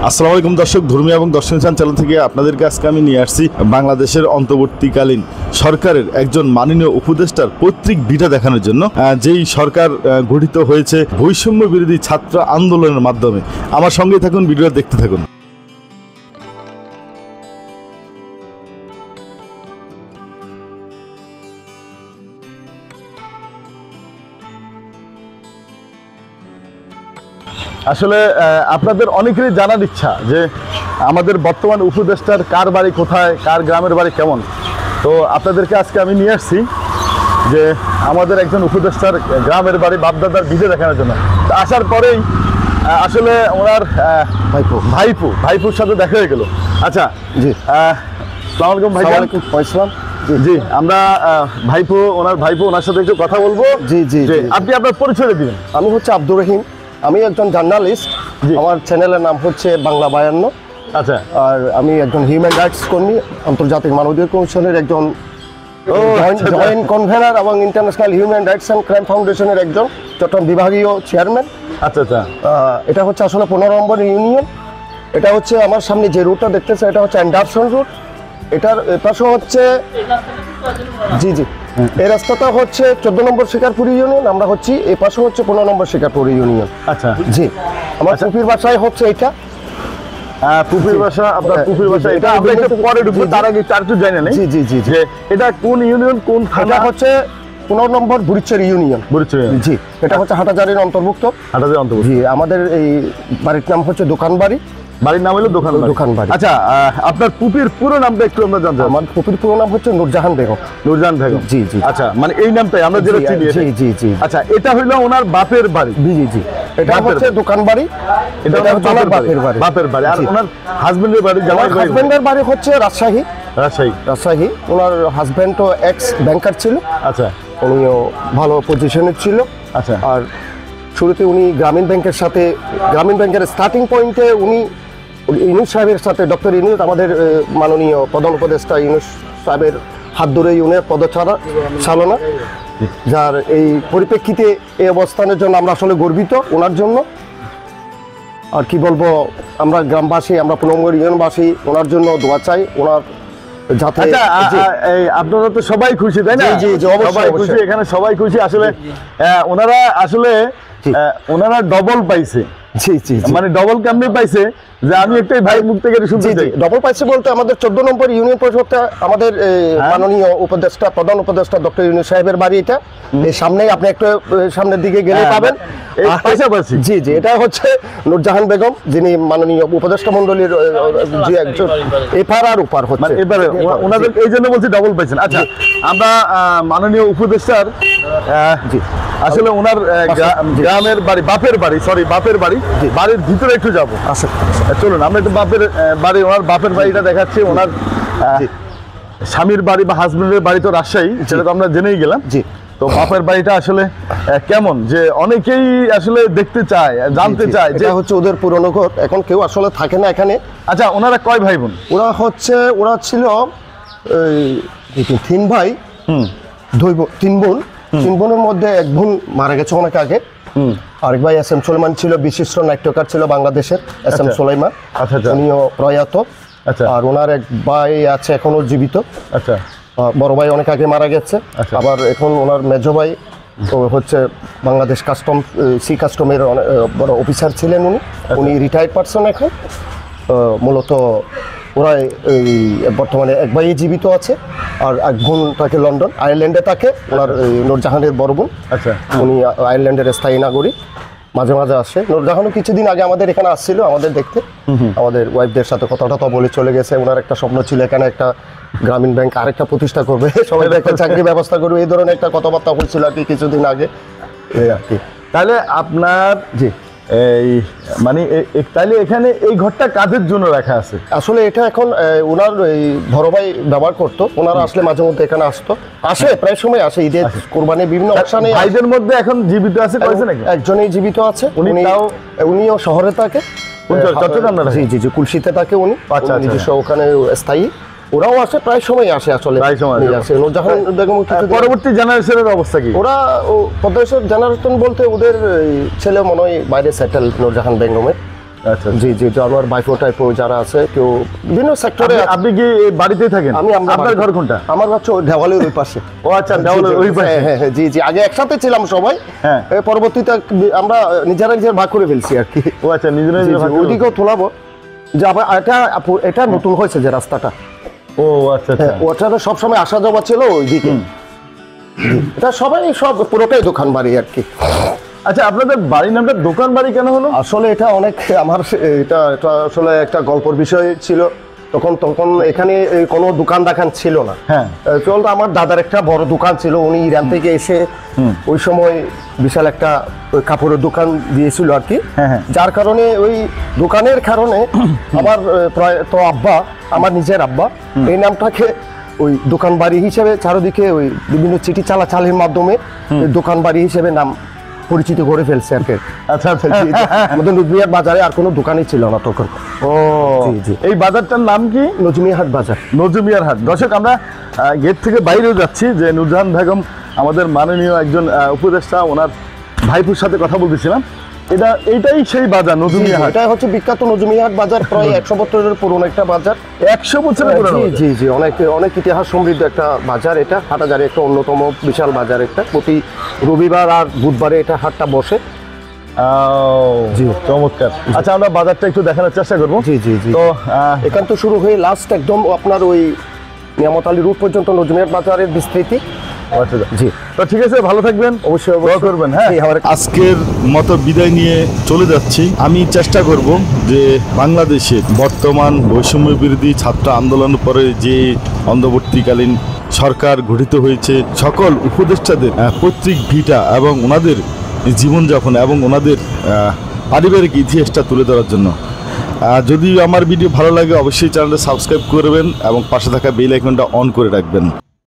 আসসালামু আলাইকুম দর্শক, ধর্মীয় এবং দর্শন চ্যানেল থেকে আপনাদেরকে আজকে আমি নিয়ে আসছি বাংলাদেশের অন্তর্বর্তীকালীন সরকারের একজন মাননীয় উপদেষ্টার পৈতৃক ভিটা দেখানোর জন্য। যেই সরকার গঠিত হয়েছে বৈষম্য বিরোধী ছাত্র আন্দোলনের মাধ্যমে। আমার সঙ্গে থাকুন, ভিডিও দেখতে থাকুন। আসলে আপনাদের অনেকেরই জানার ইচ্ছা যে আমাদের বর্তমান উপদেষ্টার কার বাড়ি কোথায়, কার গ্রামের বাড়ি কেমন। তো আপনাদেরকে আজকে আমি নিয়ে আসছি যে আমাদের একজন উপদেষ্টার গ্রামের বাড়ি বাপদাদার ভিডিও দেখানোর জন্য। তো আসার পরেই আসলে ওনার ভাইপুর সাথে দেখা হয়ে গেল। আচ্ছা জি, আসসালামু আলাইকুম ভাই। ওয়ালাইকুম। জি, আমরা ওনার ভাইপো ওনার সাথে একটু কথা বলবো। জি জি, আপনি আপনার পরিচয় দিবেন। আমি হচ্ছে আব্দুর রহিম, আমি একজন জার্নালিস্ট। আমার চ্যানেলের নাম হচ্ছে বাংলা 52। আচ্ছা, আর আমি একজন হিউম্যান রাইটস কর্মী, আন্তর্জাতিক মানবাধিকার কমিশনের একজন জয়েন্ট কনভেনার এবং international human rights and crime ফাউন্ডেশনের একজন চট্টগ্রাম বিভাগীয় চেয়ারম্যান। আচ্ছা আচ্ছা, এটা হচ্ছে আসলে 15 নম্বর ইউনিয়ন। এটা হচ্ছে আমার সামনে যে রুটটা দেখতেছে, এটা হচ্ছে অ্যান্ডারসন রুট। এটার পাশে হচ্ছে জি জি, এই রাস্তাটা হচ্ছে 14 নম্বর শিকারপুর ইউনিয়ন। আমরা হচ্ছি এই পাশে হচ্ছে 15 নম্বর শিকারপুর ইউনিয়ন। আচ্ছা জি, আমার পুপির বাসায় হচ্ছে এটা। পুপির বাসা, আপনার পুপির বাসা এটা আমরা একটু পরে ঢুকবো, তার আগে একটু জানি না। জি জি জি, যে এটা কোন ইউনিয়ন, কোন থানা? হচ্ছে 15 নম্বর বুড়িচর ইউনিয়ন। জি, এটা হচ্ছে হাটাজারির অন্তর্ভুক্ত। হাটাজারির অন্তর্ভুক্ত। জি, আমাদের এই বাড়ির নাম হচ্ছে দোকানবাড়ি। বাড়ির নাম হলো দোকানবাড়ি। আচ্ছা, আপনার পুপির পুরো নামটা একটু আমরা জানতে চাই। আমার পুপির পুরো নাম হচ্ছে নূরজাহান বেগম। নূরজাহান বেগম, জি জি। আচ্ছা, মানে এই নামটাই আমরা যেটা চিনি। জি জি জি। আচ্ছা, এটা হলো ওনার বাপের বাড়ি। জি জি জি, এটা হচ্ছে দোকানবাড়ি। এটা হচ্ছে ওনার বাপের বাড়ি। আর ওনার হাজবেন্ডের বাড়ি, হাজবেন্ডের বাড়ি হচ্ছে রাজশাহী। রাজশাহী। ওনার হাজবেন্ড তো এক্স ব্যাংকার ছিল। আচ্ছা, উনিও ভালো পজিশনে ছিল। আচ্ছা, আর শুরুতে উনি গ্রামীণ ব্যাংকের স্টার্টিং পয়েন্টে উনি ইউনুস সাহেবের সাথে, ডক্টর ইউনুস, আমাদের মাননীয় প্রধান উপদেষ্টা ইউনুস সাহেবের হাত ধরে উনি চালনা, যার এই পরিপ্রেক্ষিতে এই অবস্থানের জন্য আমরা আসলে গর্বিত ওনার জন্য। আর কি বলবো, আমরা গ্রামবাসী, আমরা 15 নম্বর ইউনিয়নবাসী ওনার জন্য দোয়া চাই, ওনার যাতে। আপনারা তো সবাই খুশি, তাই না? জি জি, সবাই খুশি, এখানে সবাই খুশি। আসলে ওনারা ডবল পাইছে। জি জি, মানে ডবল কেমনে পাইছে যে আমি একটাই ভাই মুখ থেকে শুনতে চাই। ডবল পাইছে বলতে আমাদের 14 নম্বর ইউনিয়ন পরিষদটা আমাদের মাননীয় উপদেষ্টা, প্রধান উপদেষ্টা ডক্টর ইউনুস সাহেবের বাড়ি। এটা এই সামনেই, আপনি একটু সামনের দিকে গেলে পাবেন। জি জি, এটা হচ্ছে নূরজাহান বেগম, যিনি মাননীয় উপদেষ্টা মন্ডলীর যে একজন এপার আর ওপার হচ্ছে। এবারে ওনাদের এই জন্য বলছি ডবল পাইছেন। আচ্ছা, আমরা মাননীয় উপদেষ্টার আসলে ওনার গ্রামের বাড়ি, বাপের বাড়ি, বাড়ির ভিতরে একটু যাবো। আচ্ছা, চলুন আমরা একটু বাপের বাড়ি, ওনার বাপের বাড়িটা দেখাচ্ছি। ওনার স্বামীর বাড়ি বা হাজবেন্ডের বাড়ি তো রাজশাহী, সেটা তো আমরা জেনেই গেলাম। জি, তো বাপের বাড়িটা আসলে কেমন, যে অনেকেই আসলে দেখতে চায়, জানতে চায়। যে হচ্ছে ওদের পুরনো ঘর, এখন কেউ আসলে থাকে না এখানে। আচ্ছা, ওনারা কয় ভাই বোন? ওরা ছিল 3 ভাই, 3 বোন। 3 বোনের মধ্যে এক বোন মারা গেছে অনেক আগে। আরেক ভাই এস এম সুলাইমান ছিল, বিশিষ্ট নাট্যকার ছিল বাংলাদেশের, এস এম সুলাইমান। উনিও প্রয়াত। আর ওনার এক ভাই আছে এখনো জীবিত। আচ্ছা, বড় ভাই অনেক আগে মারা গেছে। আবার এখন ওনার মেজো ভাই হচ্ছে বাংলাদেশ কাস্টমের বড় অফিসার ছিলেন উনি রিটায়ার্ড পারসন এখন। মূলত ওরা বর্তমানে এক ভাই জীবিত আছে, আর এক বোন থাকে লন্ডন, আয়ারল্যান্ডে থাকে। ওনার নূরজাহানের বড় বোন। আচ্ছা, উনি আয়ারল্যান্ডের স্থায়ী নাগরিক, মাঝে মাঝে আসে। নূরজাহানও কিছুদিন আগে আমাদের এখানে আসছিল আমাদের দেখতে, আমাদের ওয়াইফদের সাথে কথা বলে চলে গেছে। ওনার একটা স্বপ্ন ছিল এখানে একটা গ্রামীণ ব্যাংক আরেকটা প্রতিষ্ঠা করবে, সবাই একটা চাকরি ব্যবস্থা করবে, এই ধরনের একটা কথাবার্তা হচ্ছিল আর কি কিছুদিন আগে। আর কি তাহলে আপনার মানে তাহলে এখানে এই ঘরটা কাজের জন্য রাখা আছে? আসলে এটা এখন ওনার বড় ভাই ব্যবহার করতো। ওনারা আসলে মাঝে মধ্যে এখানে আসে, প্রায় সময় আসে। ঈদের, কোরবানির বিভিন্ন অপশনে। ভাইদের মধ্যে এখন জীবিত আছে কয়জন? একজনই জীবিত আছে, উনিও শহরে থাকে, চট্টগ্রাম। জি জি জি, কুলশিতে থাকে উনি, নিজস্ব ওখানে স্থায়ী। ওরাও আসে, প্রায় সময় আসে আসলে। নূরজাহান বেগম। পরবর্তী জেনারেশনের অবস্থা কি? ওরা পদ্মা জেনারেশন বলতে ওদের ছেলে মনে হয় বাইরে সেটেল, নূরজাহান বেগমের। আচ্ছা। জি জি, তো আমার বাইফো টাইপো যারা আছে কেউ বিভিন্ন সেক্টরে। আপনি কি এই বাড়িতেই থাকেন? আমি আপনার ঘর কোনটা? আমার হচ্ছে দেওয়ালের ওই পাশে। ও আচ্ছা, দেওয়ালের ওই পাশে। হ্যাঁ হ্যাঁ, জি জি, আগে একসাথে ছিলাম সবাই। হ্যাঁ। পরবর্তীতে আমরা নিজের ভাগ করে ফেলছি আর কি। ও আচ্ছা, নিজের জি, জি, ওইদিকেও তোলাবো যে আবার এটা নতুন হয়েছে যে রাস্তাটা। ও আচ্ছা আচ্ছা। হ্যাঁ, ওটা তো সবসময় আসা যাওয়া ছিল ওইদিকে। জি, এটা সব পুরোটাই দোকান বাড়ি আর কি। আচ্ছা, আপনাদের বাড়ির নামটা দোকান বাড়ি কেন হলো? আসলে এটা অনেক আমার এটা আসলে একটা গল্পের বিষয় ছিল। তখন এখানে কোনো দোকান ছিল না। হ্যাঁ। চলতো আমার দাদার একটা বড় দোকান ছিল, উনি ইরান থেকে এসে ওই সময় বিশাল একটা ওই কাপড়ের দোকান দিয়েছিল আর কি। হ্যাঁ, হ্যাঁ। যার কারণে ওই দোকানের কারণে আমার প্রায় তো আব্বা, আমার নিজের আব্বা এই নামটাকে ওই দোকান বাড়ি হিসেবে চারিদিকে ওই বিভিন্ন চিঠি চালাচালির মাধ্যমে দোকান বাড়ি হিসেবে নাম পরিচিত করে ফেলছে আর কি। আচ্ছা আচ্ছা। জি, জি। আমাদের নজমিয়াহাট বাজারে আর কোনো দোকানই ছিল না তখন। ও জি, জি। এই বাজারটার নাম কি? নজমিয়াহাট বাজার। নজমিয়ার হাট। দর্শক, আমরা গেট থেকে বাইরেও যাচ্ছি যে নূরজাহান বেগম আমাদের মাননীয় একজন উপদেষ্টা, ওনার ভাইপুর সাথে কথা বলতেছিলাম। এইটাই সেই বাজার নজমিয়া হাট। এটা হচ্ছে বিখ্যাত নজমিয়াহাট বাজার, প্রায় 100 বছরের পুরনো একটা বাজার। 100 বছরের পুরনো? জি জি জি, অনেক ইতিহাস সমৃদ্ধ একটা বাজার এটা। হাটাজারি একটা অন্যতম বিশাল বাজার একটা। প্রতি রবিবার আর বুধবারে এটা হাটটা বসে। জি, চমৎকার। আচ্ছা, আমরা বাজারটা একটু দেখানোর চেষ্টা করবো। জি জি জি। তো এখান তো শুরু হয়ে লাস্ট একদম আপনার ওই নিয়ামত আলী রোড পর্যন্ত নজমিয়াহাট বাজারের বিস্তৃতি। আচ্ছা জি, তো ঠিক আছে, ভালো থাকবেন, অবশ্যই দোয়া করবেন। হ্যাঁ, আজকের মতো বিদায় নিয়ে চলে যাচ্ছি। আমি চেষ্টা করব যে বাংলাদেশে বর্তমান বৈষম্য বিরোধী ছাত্র আন্দোলনের পরে যে অন্তর্বর্তীকালীন সরকার গঠিত হয়েছে, সকল উপদেষ্টাদের পৈতৃক ভিটা এবং ওনাদের জীবনযাপন এবং ওনাদের পারিবারিক ইতিহাসটা তুলে ধরার জন্য। যদি আমার ভিডিও ভালো লাগে অবশ্যই চ্যানেলটা সাবস্ক্রাইব করবেন এবং পাশে থাকা বেল আইকনটা অন করে রাখবেন।